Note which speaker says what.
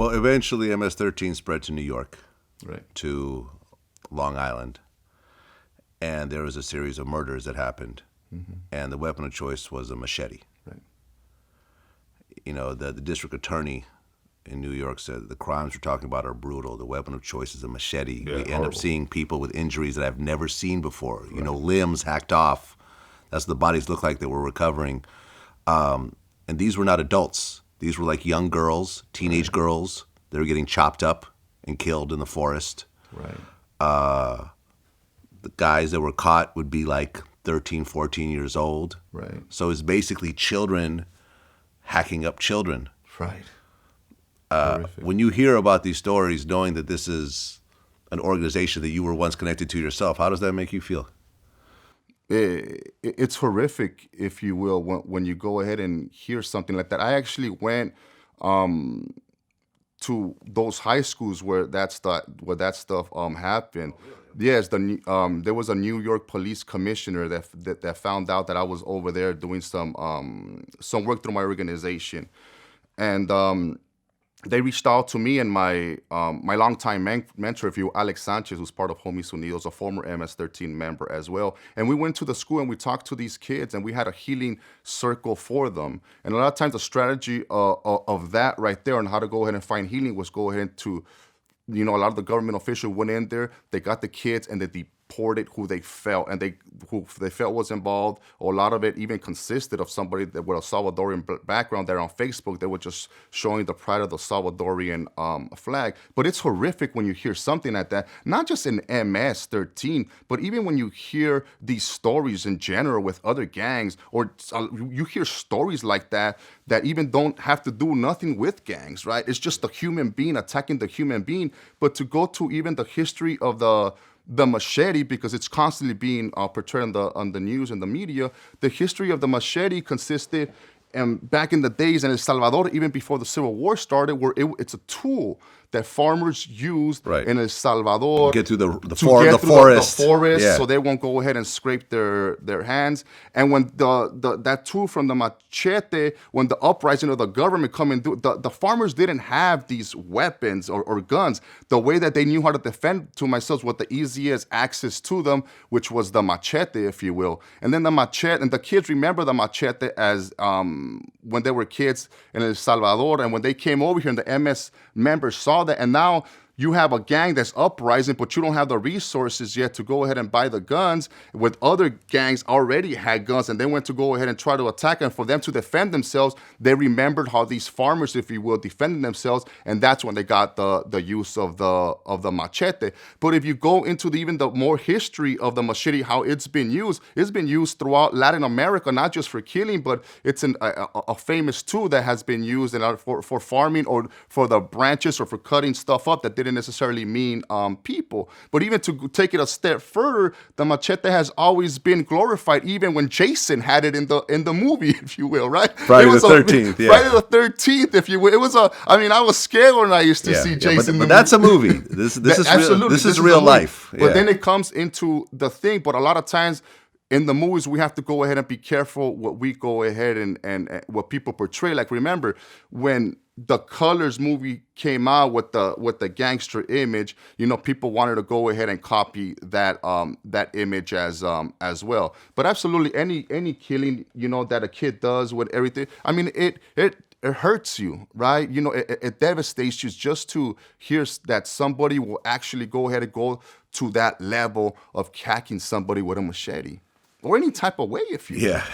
Speaker 1: Well, eventually MS-13 spread to New York,
Speaker 2: Right.
Speaker 1: to Long Island, and there was a series of murders that happened, and the weapon of choice was a machete.
Speaker 2: Right.
Speaker 1: The district attorney in New York said the crimes we're talking about are brutal. The weapon of choice is a machete.
Speaker 2: Yeah,
Speaker 1: We end
Speaker 2: horrible.
Speaker 1: up seeing people with injuries that I've never seen before. Limbs hacked off. That's what the bodies look like that were recovering. And these were not adults. These were like young girls, teenage girls. They were getting chopped up and killed in the forest.
Speaker 2: Right.
Speaker 1: The guys that were caught would be like 13, 14 years old.
Speaker 2: Right.
Speaker 1: So it's basically children hacking up children.
Speaker 2: Right.
Speaker 1: When you hear about these stories, knowing that this is an organization that you were once connected to yourself, how does that make you feel?
Speaker 2: It's horrific, if you will, when you go ahead and hear something like that. I actually went to those high schools where that stuff happened. Yes, there was a New York police commissioner that found out that I was over there doing some work through my organization, and they reached out to me and my longtime mentor, if you will, Alex Sanchez, who's part of Homies Unidos, a former MS-13 member as well. And we went to the school and we talked to these kids, and we had a healing circle for them. And a lot of times the strategy of that right there on how to go ahead and find healing was go ahead to, a lot of the government officials went in there, they got the kids, and they deported who they felt was involved. Or a lot of it even consisted of somebody that with a Salvadorian background there on Facebook. They were just showing the pride of the Salvadorian flag. But it's horrific when you hear something like that, not just in MS-13, but even when you hear these stories in general with other gangs, or you hear stories like that even don't have to do nothing with gangs, right? It's just a human being attacking the human being. But to go to even the history of the machete, because it's constantly being portrayed on the news and the media. The history of the machete consisted, back in the days in El Salvador, even before the Civil War started, where it's a tool that farmers used in El Salvador
Speaker 1: to get through the
Speaker 2: forest,
Speaker 1: yeah.
Speaker 2: So they won't go ahead and scrape their hands. And when that tool from the machete, when the uprising of the government come in, the farmers didn't have these weapons or guns. The way that they knew how to defend to themselves was the easiest access to them, which was the machete, if you will. And then the machete, and the kids remember the machete as when they were kids in El Salvador, and when they came over here and the MS members saw that, and now you have a gang that's uprising, but you don't have the resources yet to go ahead and buy the guns, with other gangs already had guns, and they went to go ahead and try to attack, and for them to defend themselves, they remembered how these farmers, if you will, defended themselves, and that's when they got the use of the machete. But if you go into even the more history of the machete, how it's been used throughout Latin America, not just for killing, but it's a famous tool that has been used for farming, or for the branches, or for cutting stuff up that didn't necessarily mean people. But even to take it a step further, the machete has always been glorified, even when Jason had it in the movie, if you will, right?
Speaker 1: Friday the 13th, yeah.
Speaker 2: Friday the 13th, if you will. It was I was scared when I used to see Jason.
Speaker 1: But that's a movie. This is real life.
Speaker 2: But then it comes into the thing. But a lot of times in the movies, we have to go ahead and be careful what we go ahead and what people portray. Like, remember when the Colors movie came out with the gangster image, people wanted to go ahead and copy that image as well. But absolutely, any killing, that a kid does with everything, I mean, it hurts you, right? It devastates you just to hear that somebody will actually go ahead and go to that level of hacking somebody with a machete, or any type of way, if you will.
Speaker 1: Yeah.